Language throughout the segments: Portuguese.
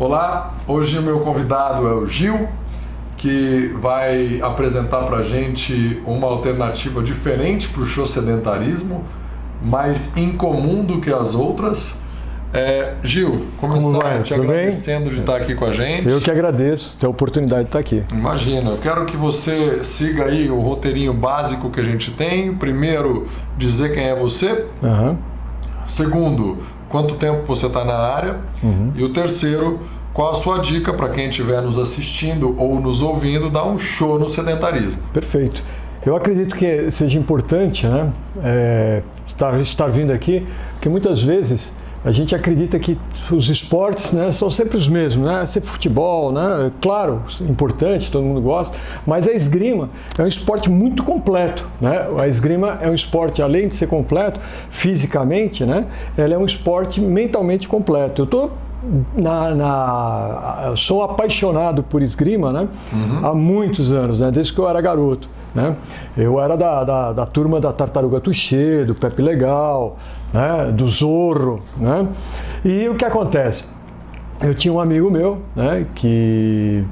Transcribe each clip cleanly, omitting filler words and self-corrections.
Olá, hoje o meu convidado é o Gil, que vai apresentar para a gente uma alternativa diferente para o show sedentarismo, mais incomum do que as outras. Gil, começar te agradecendo de estar aqui com a gente. Eu que agradeço ter a oportunidade de estar aqui. Imagina, eu quero que você siga aí o roteirinho básico que a gente tem. Primeiro, dizer quem é você. Segundo, quanto tempo você está na área. E o terceiro, qual a sua dica para quem estiver nos assistindo ou nos ouvindo dar um show no sedentarismo. Perfeito. Eu acredito que seja importante, né, estar vindo aqui, porque muitas vezes a gente acredita que os esportes, né, são sempre os mesmos, né? Sempre futebol, né? Claro, importante, todo mundo gosta, mas a esgrima é um esporte muito completo, né? A esgrima é um esporte, além de ser completo fisicamente, né? Ela é um esporte mentalmente completo. Eu sou apaixonado por esgrima, né? Há muitos anos, né? Desde que eu era garoto, né? Eu era da turma da Tartaruga Tuxê, do Pepe Legal, né? Do Zorro, né? E o que acontece? Eu tinha um amigo meu, né? Que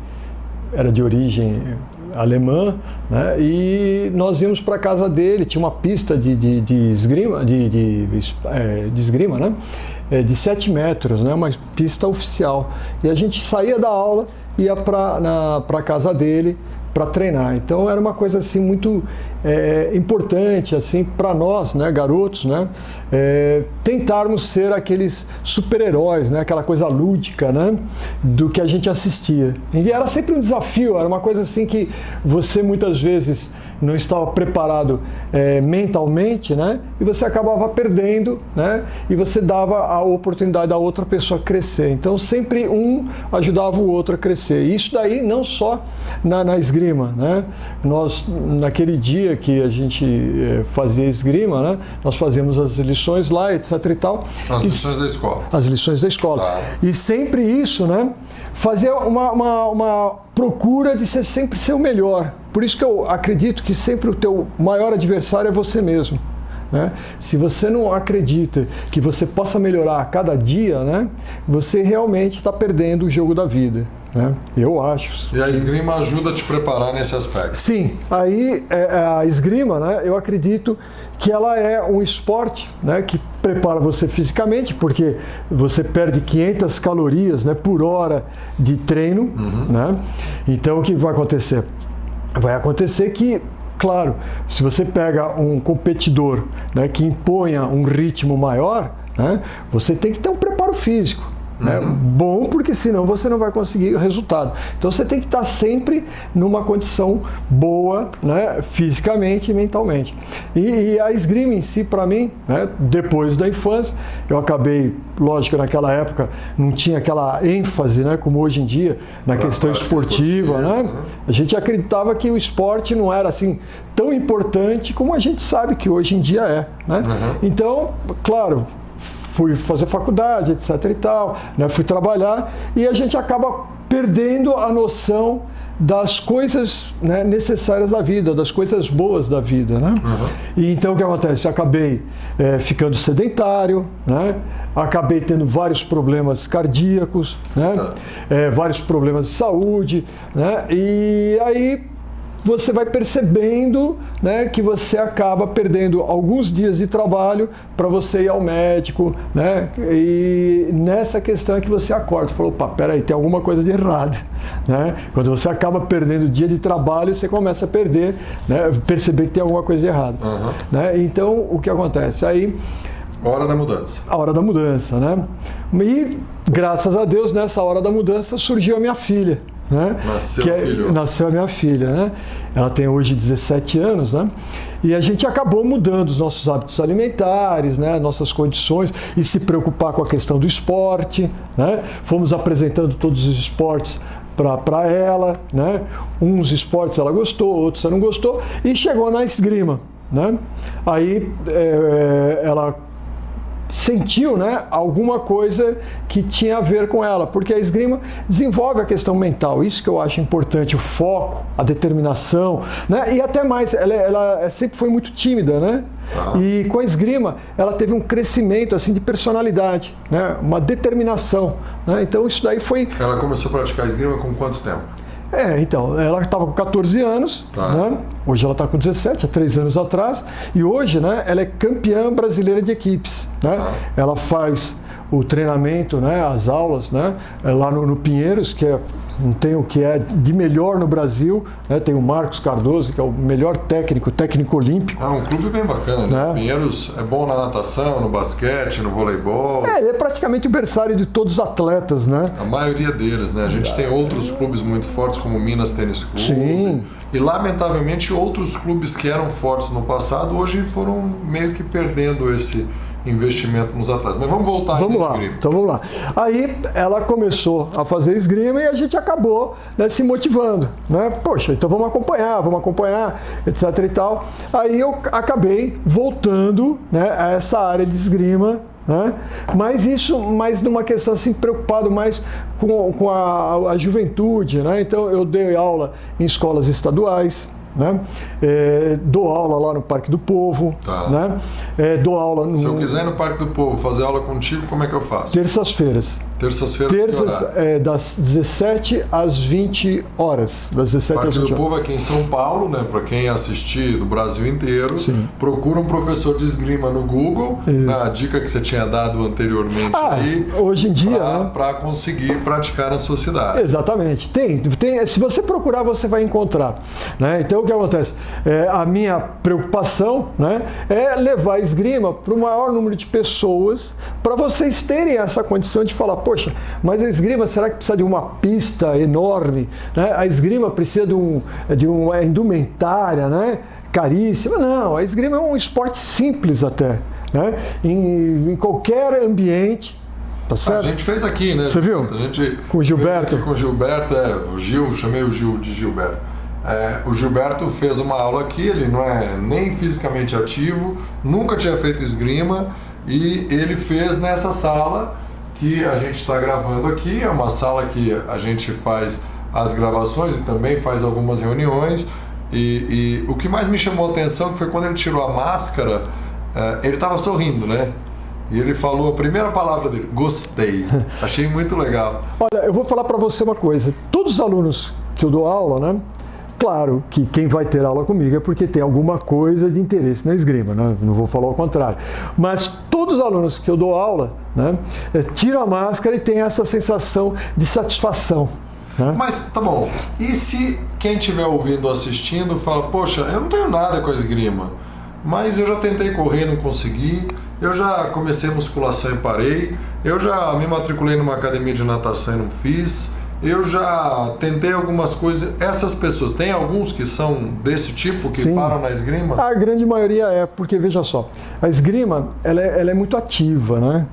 era de origem alemã, né? E nós íamos para a casa dele, tinha uma pista de esgrima, de esgrima, né? De 7 metros, né? Uma pista oficial. E a gente saía da aula, ia para a casa dele para treinar. Então era uma coisa assim muito importante assim para nós, né, garotos, né, tentarmos ser aqueles super-heróis, né, aquela coisa lúdica, né, do que a gente assistia. E era sempre um desafio, era uma coisa assim que você muitas vezes não estava preparado mentalmente, né, e você acabava perdendo, né, e você dava a oportunidade da outra pessoa crescer. Então sempre um ajudava o outro a crescer. E isso daí não só na esgrima, né? Nós, naquele dia que a gente fazia esgrima, né? Nós fazíamos as lições lá, etc e tal. As lições da escola. As lições da escola. Tá. E sempre isso, né? Fazer uma procura de sempre ser o melhor. Por isso que eu acredito que sempre o teu maior adversário é você mesmo. Né? Se você não acredita que você possa melhorar a cada dia, né, você realmente está perdendo o jogo da vida, né? Eu acho. E a esgrima ajuda a te preparar nesse aspecto? Sim, aí a esgrima, né, eu acredito que ela é um esporte, né, que prepara você fisicamente, porque você perde 500 calorias, né, por hora de treino, né? Então o que vai acontecer? Vai acontecer que, claro, se você pega um competidor, né, que imponha um ritmo maior, né, você tem que ter um preparo físico. Né, bom, porque senão você não vai conseguir o resultado. Então você tem que estar sempre numa condição boa, né, fisicamente e mentalmente. E a esgrima em si, para mim, né, depois da infância, eu acabei, lógico, naquela época não tinha aquela ênfase, né, como hoje em dia, na questão esportiva, né? A gente acreditava que o esporte não era assim tão importante como a gente sabe que hoje em dia é, né? Então, claro, fui fazer faculdade, etc e tal, né? Fui trabalhar e a gente acaba perdendo a noção das coisas, né, necessárias da vida, das coisas boas da vida, né? E então o que acontece? Eu acabei ficando sedentário, né? Acabei tendo vários problemas cardíacos, né? Vários problemas de saúde, né? E aí você vai percebendo, né, que você acaba perdendo alguns dias de trabalho para você ir ao médico, né? E nessa questão é que você acorda, falou, opa, peraí, tem alguma coisa de errado, né? Quando você acaba perdendo o dia de trabalho, você começa a perder, né, perceber que tem alguma coisa de errado, né? Então, o que acontece? Aí, hora da mudança. A hora da mudança, né? E, graças a Deus, nessa hora da mudança surgiu a minha filha. Né? Nasceu a minha filha, né? Ela tem hoje 17 anos, né? E a gente acabou mudando os nossos hábitos alimentares, né? Nossas condições, e se preocupar com a questão do esporte, né? Fomos apresentando todos os esportes para ela, né? Uns esportes ela gostou, outros ela não gostou, e chegou na esgrima, né? Aí ela sentiu, né, alguma coisa que tinha a ver com ela, porque a esgrima desenvolve a questão mental, isso que eu acho importante, o foco, a determinação, né, e até mais, ela sempre foi muito tímida, né, e com a esgrima ela teve um crescimento assim de personalidade, né, uma determinação, né, então isso daí foi... Ela começou a praticar esgrima com quanto tempo? Então, ela estava com 14 anos, né? Hoje ela está com 17, há 3 anos atrás, e hoje, né, ela é campeã brasileira de equipes, né? Ela faz o treinamento, né, as aulas, né, lá no Pinheiros, que tem o que é de melhor no Brasil, né, tem o Marcos Cardoso, que é o melhor técnico olímpico. Um clube bem bacana, né? Pinheiros é bom na natação, no basquete, no voleibol. Ele é praticamente o berçário de todos os atletas, né? A maioria deles, né? A gente tem outros clubes muito fortes, como o Minas Tênis Clube. Sim. E, lamentavelmente, outros clubes que eram fortes no passado, hoje foram meio que perdendo esse investimento nos atletas. Mas vamos voltar vamos lá, esgrima. Então vamos lá. Aí ela começou a fazer esgrima e a gente acabou, né, se motivando, né? Poxa, então vamos acompanhar, etc e tal. Aí eu acabei voltando, né, a essa área de esgrima, né? Mas numa questão assim, preocupado mais com a juventude, né? Então eu dei aula em escolas estaduais, né? Dou aula lá no Parque do Povo, né? Dou aula no... Se eu quiser ir no Parque do Povo fazer aula contigo, como é que eu faço? Terças-feiras. Terças Das 17 às 20 horas. Das 17 Parque às 20 do Povo aqui em São Paulo, né? Para quem assistir do Brasil inteiro, procura um professor de esgrima no Google, na dica que você tinha dado anteriormente aí, hoje em dia, para conseguir praticar na sua cidade. Exatamente. Tem, se você procurar, você vai encontrar, né? Então o que acontece? A minha preocupação, né, é levar a esgrima para o maior número de pessoas, para vocês terem essa condição de falar, poxa, mas a esgrima, será que precisa de uma pista enorme? Né? A esgrima precisa de uma indumentária, né, caríssima? Não, a esgrima é um esporte simples até, né? Em qualquer ambiente. Tá certo? A gente fez aqui, né? Você viu? A gente com o Gilberto. Com o Gilberto, o Gil, chamei o Gil de Gilberto. O Gilberto fez uma aula aqui, ele não é nem fisicamente ativo, nunca tinha feito esgrima, e ele fez nessa sala que a gente está gravando aqui. É uma sala que a gente faz as gravações e também faz algumas reuniões, e o que mais me chamou a atenção foi quando ele tirou a máscara, ele estava sorrindo, né? E ele falou a primeira palavra dele, gostei. Achei muito legal. Olha, eu vou falar para você uma coisa, todos os alunos que eu dou aula, né? Claro que quem vai ter aula comigo é porque tem alguma coisa de interesse na esgrima, né? Não vou falar o contrário. Mas todos os alunos que eu dou aula, né, tiram a máscara e tem essa sensação de satisfação. Né? Mas, tá bom, e se quem estiver ouvindo ou assistindo fala, poxa, eu não tenho nada com a esgrima, mas eu já tentei correr, não consegui, eu já comecei musculação e parei, eu já me matriculei numa academia de natação e não fiz, eu já tentei algumas coisas. Essas pessoas, tem alguns que são desse tipo, que param na esgrima? A grande maioria porque veja só, a esgrima ela é muito ativa, né?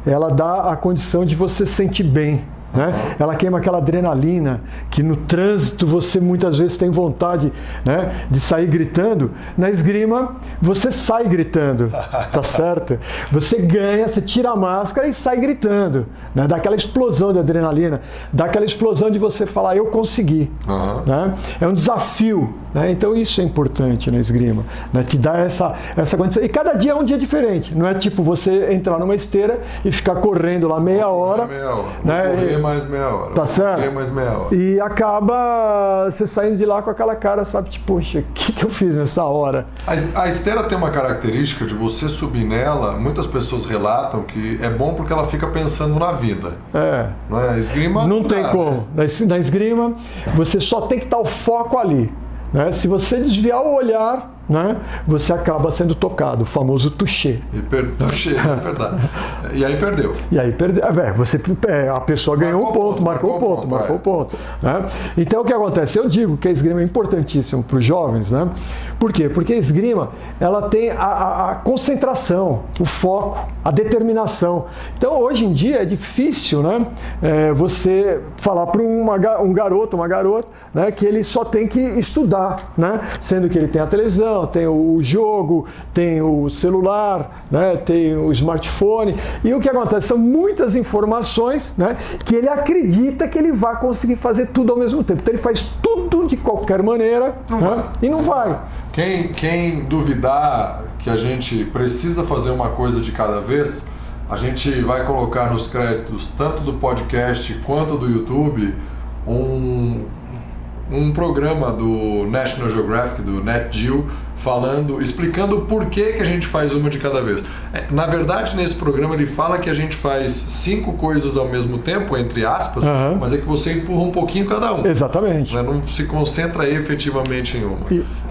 Ela dá a condição de você se sentir bem. Né? Ela queima aquela adrenalina que no trânsito você muitas vezes tem vontade, né, de sair gritando. Na esgrima você sai gritando, tá certo? Você ganha, você tira a máscara e sai gritando, né? Dá aquela explosão de adrenalina, dá aquela explosão de você falar, eu consegui. Né? É um desafio, né? Então isso é importante na esgrima, né? Te dá essa condição. E cada dia é um dia diferente, não é tipo você entrar numa esteira e ficar correndo lá meia hora. Né? Mais meia hora. Tá certo? Mais meia hora. E acaba você saindo de lá com aquela cara, sabe, tipo, poxa, o que eu fiz nessa hora? A esteira tem uma característica de você subir nela, muitas pessoas relatam que é bom porque ela fica pensando na vida. Não é? A esgrima não tem como. Né? Na esgrima, você só tem que estar o foco ali. Né? Se você desviar o olhar, né, você acaba sendo tocado, o famoso touché. Touché, é verdade. E aí perdeu. E aí perdeu. A pessoa ganhou um ponto, marcou o ponto. Né? Então o que acontece? Eu digo que a esgrima é importantíssimo para os jovens, né? Por quê? Porque a esgrima ela tem a concentração, o foco, a determinação. Então hoje em dia é difícil, né, você falar para um garoto, uma garota, né, que ele só tem que estudar, né? Sendo que ele tem a televisão, televisão, tem o jogo, tem o celular, né? Tem o smartphone. E o que acontece? São muitas informações, né? Que ele acredita que ele vai conseguir fazer tudo ao mesmo tempo. Então ele faz tudo de qualquer maneira, né? E não vai. Quem duvidar que a gente precisa fazer uma coisa de cada vez, a gente vai colocar nos créditos, tanto do podcast quanto do YouTube, um programa do National Geographic, do Nat Geo, explicando por que a gente faz uma de cada vez. Na verdade, nesse programa ele fala que a gente faz 5 coisas ao mesmo tempo, entre aspas, mas é que você empurra um pouquinho cada um. Exatamente. Né? Não se concentra efetivamente em uma.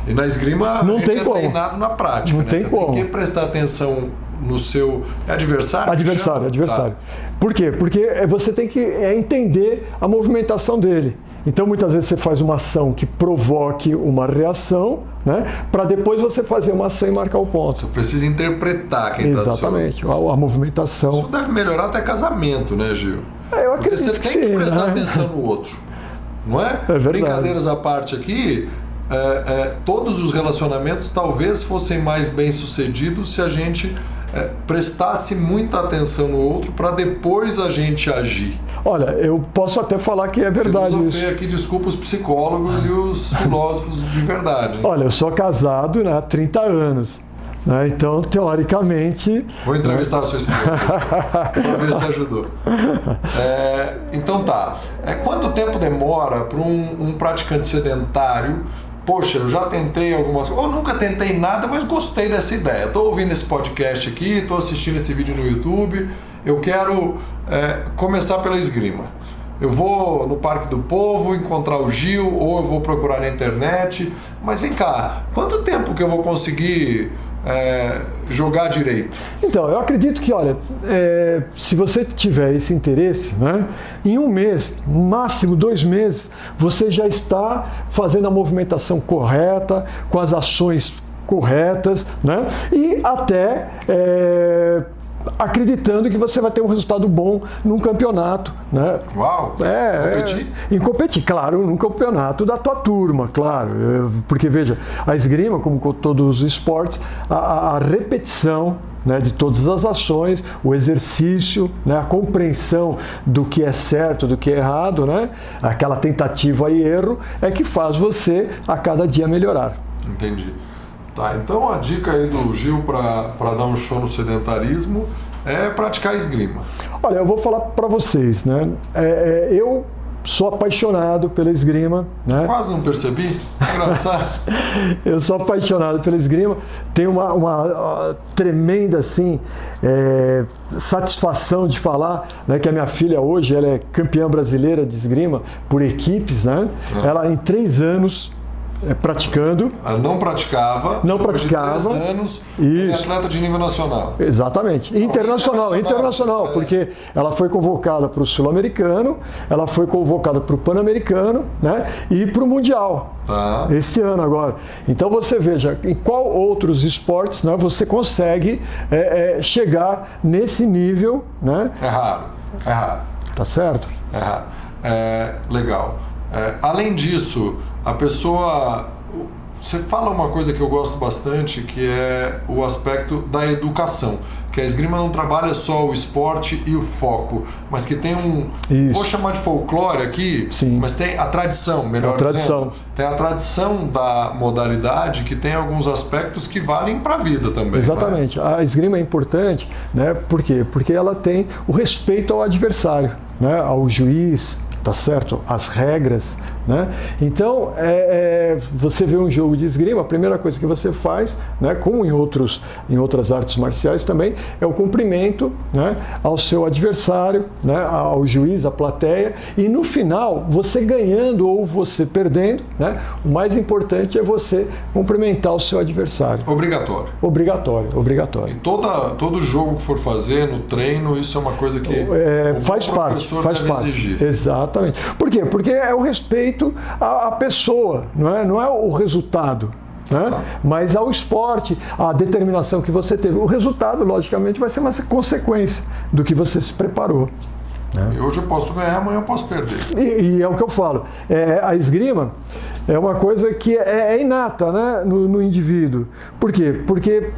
E na esgrima não a gente é treinado na prática. Não né? tem você como. Tem que prestar atenção no seu adversário? Adversário. Tá. Por quê? Porque você tem que entender a movimentação dele. Então, muitas vezes você faz uma ação que provoque uma reação, né? Para depois você fazer uma ação e marcar o ponto. Você precisa interpretar quem está do seu lado. Exatamente, a movimentação. Isso deve melhorar até casamento, né, Gil? Eu acredito Porque você tem que prestar atenção no outro, não é? É verdade. Brincadeiras à parte aqui, todos os relacionamentos talvez fossem mais bem-sucedidos se a gente prestasse muita atenção no outro para depois a gente agir. Olha, eu posso até falar que é verdade isso. Aqui, desculpa os psicólogos e os filósofos de verdade. Olha, eu sou casado, né, há 30 anos. Né, então, teoricamente... Vou entrevistar a sua esposa para ver se ajudou. Então tá. Quanto tempo demora para um praticante sedentário? Poxa, eu já tentei algumas coisas, ou nunca tentei nada, mas gostei dessa ideia. Estou ouvindo esse podcast aqui, estou assistindo esse vídeo no YouTube, eu quero começar pela esgrima. Eu vou no Parque do Povo encontrar o Gil, ou eu vou procurar na internet, mas vem cá, quanto tempo que eu vou conseguir jogar direito? Então, eu acredito que, olha, se você tiver esse interesse, né, em 1 mês, no máximo 2 meses, você já está fazendo a movimentação correta, com as ações corretas, né, e até acreditando que você vai ter um resultado bom num campeonato, né? Uau! Competir, claro, num campeonato da tua turma, claro. Porque, veja, a esgrima, como com todos os esportes, a repetição, né, de todas as ações, o exercício, né, a compreensão do que é certo, do que é errado, né, aquela tentativa e erro, é que faz você a cada dia melhorar. Entendi. Tá, então a dica aí do Gil para dar um show no sedentarismo é praticar esgrima. Olha, eu vou falar para vocês, né? Eu sou apaixonado pela esgrima, né? Quase não percebi, engraçado. Eu sou apaixonado pela esgrima, tenho uma tremenda assim, satisfação de falar, né, que a minha filha hoje ela é campeã brasileira de esgrima por equipes, né? Ela em 3 anos praticando. Ela não praticava. Não praticava. 3 anos. Isso. É atleta de nível nacional. Exatamente. Internacional, porque ela foi convocada para o Sul-Americano, ela foi convocada para o Pan-Americano, né? E para o Mundial. Tá. Esse ano agora. Então você veja em qual outros esportes, né, você consegue chegar nesse nível, né? É raro. Tá certo? É raro. Legal. Além disso, a pessoa... Você fala uma coisa que eu gosto bastante, que é o aspecto da educação. Que a esgrima não trabalha só o esporte e o foco, mas que tem vou chamar de folclore aqui, sim, mas tem a tradição, melhor dizendo. Tem a tradição da modalidade que tem alguns aspectos que valem para a vida também. Exatamente. Né? A esgrima é importante, né? Por quê? Porque ela tem o respeito ao adversário, né? Ao juiz, tá certo? As regras, né? Então, você vê um jogo de esgrima, a primeira coisa que você faz, né, como em outras artes marciais também, é o cumprimento, né, ao seu adversário, né, ao juiz, à plateia, e no final, você ganhando ou você perdendo, né, o mais importante é você cumprimentar o seu adversário. Obrigatório. Obrigatório. E todo jogo que for fazer no treino, isso é uma coisa que faz parte. Exigir. Exato. Por quê? Porque é o respeito à pessoa, não é o resultado, né? Mas ao esporte, à determinação que você teve. O resultado, logicamente, vai ser uma consequência do que você se preparou. E hoje eu posso ganhar, amanhã eu posso perder. E é o que eu falo. A esgrima é uma coisa que é inata, né, no indivíduo. Por quê? Porque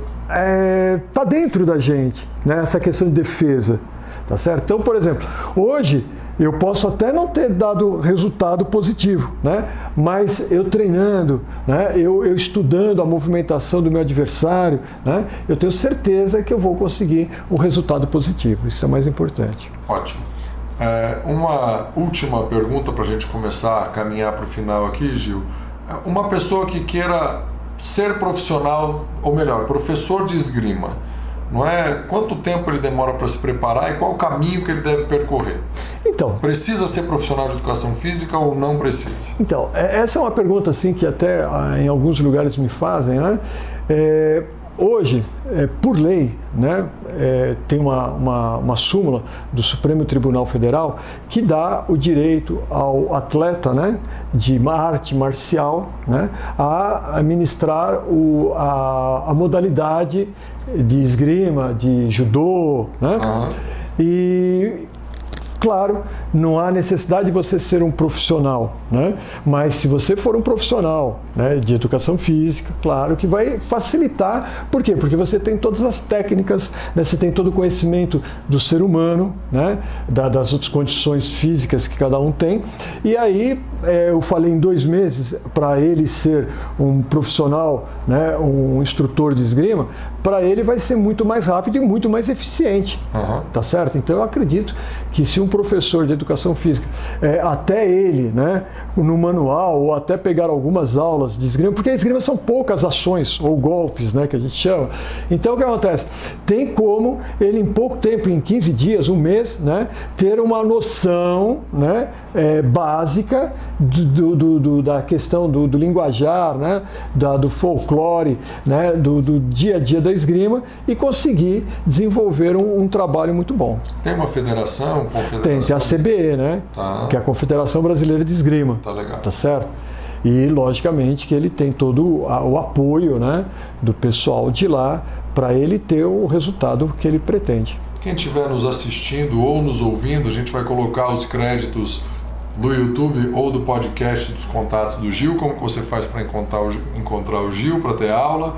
está dentro da gente, né, essa questão de defesa. Tá certo? Então, por exemplo, hoje eu posso até não ter dado resultado positivo, né? Mas eu treinando, né? eu estudando a movimentação do meu adversário, né? Eu tenho certeza que eu vou conseguir um resultado positivo. Isso é o mais importante. Ótimo. Uma última pergunta para a gente começar a caminhar para o final aqui, Gil. Uma pessoa que queira ser profissional, ou melhor, professor de esgrima, não é? Quanto tempo ele demora para se preparar e qual o caminho que ele deve percorrer? Então, precisa ser profissional de educação física ou não precisa? Então, essa é uma pergunta assim que até em alguns lugares me fazem, né? Hoje, por lei, né, tem uma súmula do Supremo Tribunal Federal que dá o direito ao atleta, né, de uma arte marcial, né, a administrar a modalidade de esgrima, de judô, né? E claro, não há necessidade de você ser um profissional, né? Mas se você for um profissional, né, de educação física, claro que vai facilitar. Por quê? Porque você tem todas as técnicas, né? Você tem todo o conhecimento do ser humano, né? Das outras condições físicas que cada um tem. E aí, eu falei em 2 meses para ele ser um profissional, né, um instrutor de esgrima, para ele vai ser muito mais rápido e muito mais eficiente, tá certo? Então eu acredito que se um professor de educação física, até ele, né, no manual, ou até pegar algumas aulas de esgrima, porque a esgrima são poucas ações, ou golpes, né, que a gente chama. Então o que acontece? Tem como ele em pouco tempo, em 15 dias, 1 mês, né, ter uma noção, né, básica da questão do linguajar, né, do folclore, né, do dia a dia da esgrima e conseguir desenvolver um trabalho muito bom. Tem uma federação, confederação? Tem a CBE, né? Tá. Que é a Confederação Brasileira de Esgrima. Tá legal. Tá certo? E logicamente que ele tem todo o apoio, né, do pessoal de lá para ele ter o resultado que ele pretende. Quem estiver nos assistindo ou nos ouvindo, a gente vai colocar os créditos do YouTube ou do podcast dos contatos do Gil. Como que você faz para encontrar o Gil, para ter aula?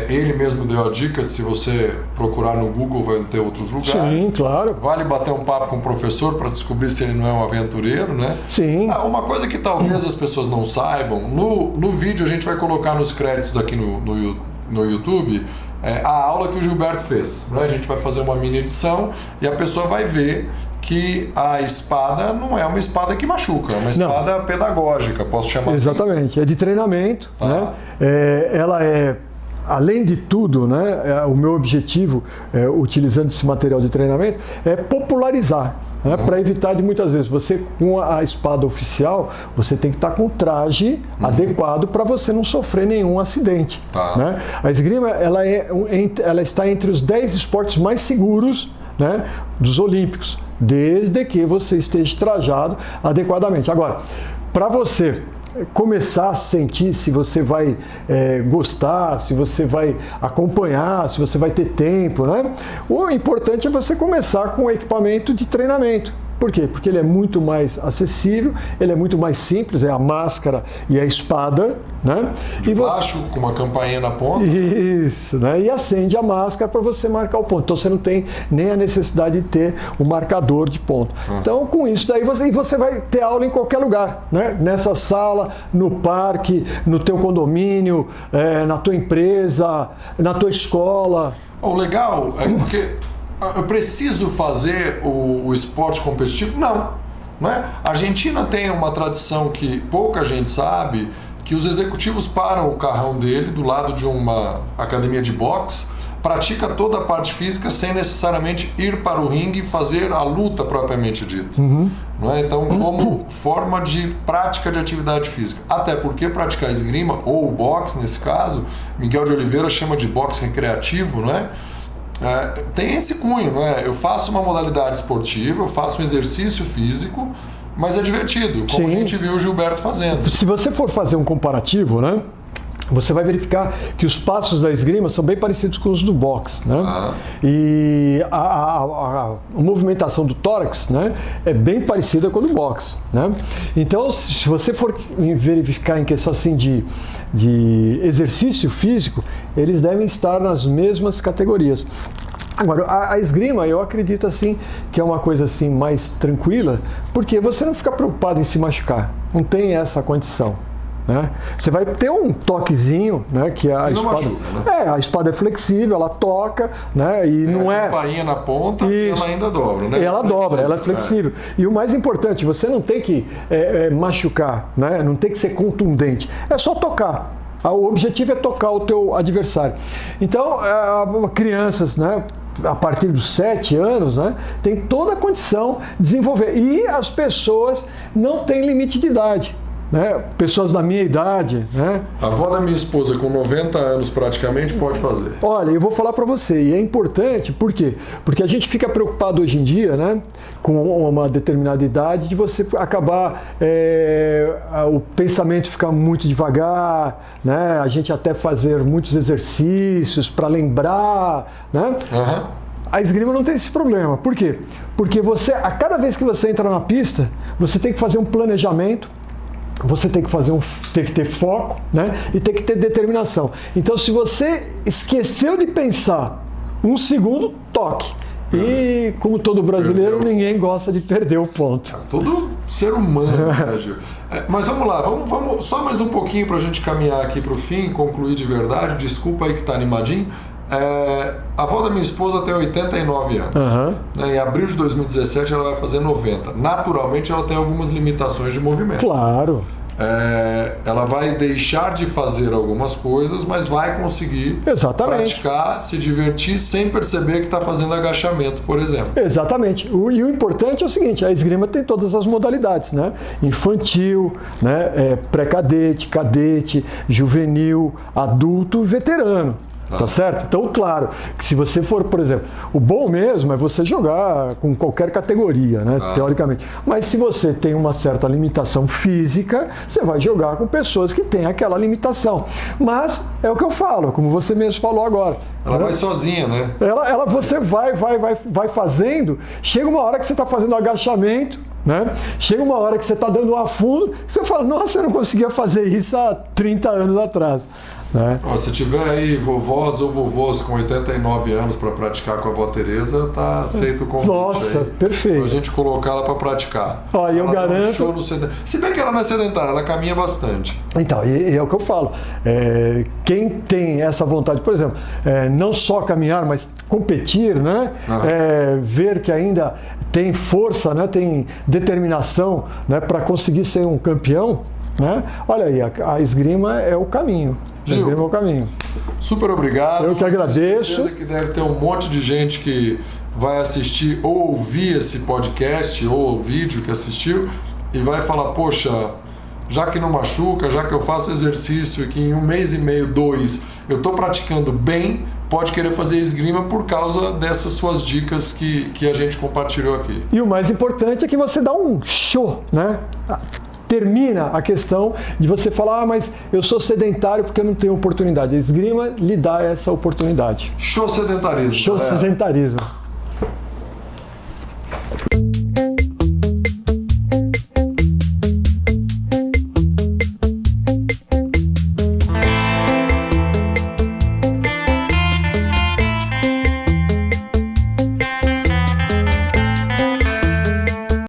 Ele mesmo deu a dica de se você procurar no Google vai ter outros lugares. Sim, claro. Vale bater um papo com o professor para descobrir se ele não é um aventureiro, né? Sim. Uma coisa que talvez as pessoas não saibam, no vídeo a gente vai colocar nos créditos aqui no YouTube a aula que o Gilberto fez, né? A gente vai fazer uma mini edição e a pessoa vai ver que a espada não é uma espada que machuca, é uma espada pedagógica, posso chamar Exatamente, assim? É de treinamento, né? Ela além de tudo, né, o meu objetivo, utilizando esse material de treinamento, é popularizar. Né, para evitar de muitas vezes, você com a espada oficial, você tem que estar com o traje adequado para você não sofrer nenhum acidente. Né? A esgrima ela está entre os 10 esportes mais seguros, né, dos olímpicos, desde que você esteja trajado adequadamente. Agora, para você começar a sentir se você vai gostar, se você vai acompanhar, se você vai ter tempo, né? O importante é você começar com o equipamento de treinamento. Por quê? Porque ele é muito mais acessível, ele é muito mais simples, é a máscara e a espada, né? De baixo, com uma campainha na ponta. Isso, né? E acende a máscara para você marcar o ponto. Então você não tem nem a necessidade de ter um marcador de ponto. Então com isso daí você vai ter aula em qualquer lugar, né? Nessa sala, no parque, no teu condomínio, na tua empresa, na tua escola. O legal é porque eu preciso fazer o esporte competitivo? Não é? A Argentina tem uma tradição que pouca gente sabe, que os executivos param o carrão dele do lado de uma academia de boxe, pratica toda a parte física sem necessariamente ir para o ringue e fazer a luta propriamente dita. Não é? Então, como forma de prática de atividade física. Até porque praticar esgrima, ou o boxe nesse caso, Miguel de Oliveira chama de boxe recreativo, não é? Tem esse cunho, não é? Eu faço uma modalidade esportiva, eu faço um exercício físico, mas é divertido, como a gente viu o Gilberto fazendo. Se você for fazer um comparativo, né? você vai verificar que os passos da esgrima são bem parecidos com os do boxe, né? E a movimentação do tórax, né, é bem parecida com a do boxe, né? Então, se você for verificar em questão assim de exercício físico, eles devem estar nas mesmas categorias. Agora, a esgrima, eu acredito assim que é uma coisa assim mais tranquila, porque você não fica preocupado em se machucar, não tem essa condição. Né? Você vai ter um toquezinho, né, que a espada, machuca, né? a espada é flexível, ela toca, né, e não é a campainha na ponta e ela ainda dobra, né? Ela dobra, ela é flexível. E o mais importante, você não tem que machucar, né? Não tem que ser contundente, é só tocar. O objetivo é tocar o teu adversário. Então, crianças, né, a partir dos 7 anos, né, tem toda a condição de desenvolver. E as pessoas não têm limite de idade. Né? Pessoas da minha idade, né? A avó da minha esposa com 90 anos praticamente pode fazer. Olha, eu vou falar para você, e é importante, por quê? Porque a gente fica preocupado hoje em dia, né, com uma determinada idade, de você acabar, o pensamento ficar muito devagar, né? A gente até fazer muitos exercícios para lembrar, né? A esgrima não tem esse problema. Por quê? Porque você, a cada vez que você entra na pista, você tem que fazer um planejamento. Você tem que ter foco, né? E tem que ter determinação. Então, se você esqueceu de pensar um segundo, toque. E, como todo brasileiro, ninguém gosta de perder o ponto. Todo ser humano, né, Gil? Mas vamos lá, vamos só mais um pouquinho para a gente caminhar aqui para o fim, concluir de verdade. Desculpa aí que tá animadinho. A avó da minha esposa tem 89 anos. Em abril de 2017 ela vai fazer 90. Naturalmente ela tem algumas limitações de movimento. Claro. Ela vai deixar de fazer algumas coisas, mas vai conseguir praticar, se divertir sem perceber que está fazendo agachamento, por exemplo. Exatamente. E o importante é o seguinte, a esgrima tem todas as modalidades, né? Infantil, né? Pré-cadete, cadete, juvenil, adulto, veterano. Tá certo? Então, claro, que se você for, por exemplo, o bom mesmo é você jogar com qualquer categoria, né? Teoricamente. Mas se você tem uma certa limitação física, você vai jogar com pessoas que têm aquela limitação. Mas é o que eu falo, como você mesmo falou agora. Ela vai sozinha, né? Você vai fazendo, chega uma hora que você está fazendo agachamento, né? Chega uma hora que você está dando um afundo, você fala, nossa, eu não conseguia fazer isso há 30 anos atrás. Né? Se tiver aí vovós ou vovôs com 89 anos para praticar com a avó Tereza, tá aceito o convite. Nossa, aí, perfeito. Pra gente colocar ela para praticar. Eu garanto. Se bem que ela não é sedentária, ela caminha bastante. Então, e é o que eu falo. Quem tem essa vontade, por exemplo, não só caminhar, mas competir, né? Ver que ainda tem força, né? Tem determinação, né? Para conseguir ser um campeão. Né? Olha aí, a esgrima é o caminho. Gil, a esgrima é o caminho. Super obrigado. Eu que agradeço. Tenho certeza que deve ter um monte de gente que vai assistir ou ouvir esse podcast ou o vídeo que assistiu e vai falar, poxa, já que não machuca, já que eu faço exercício e que em 1 mês e meio, 2, eu estou praticando bem, pode querer fazer esgrima por causa dessas suas dicas que a gente compartilhou aqui. E o mais importante é que você dá um show, né? Termina a questão de você falar, mas eu sou sedentário porque eu não tenho oportunidade. A esgrima lhe dá essa oportunidade. Show sedentarismo. Show sedentarismo.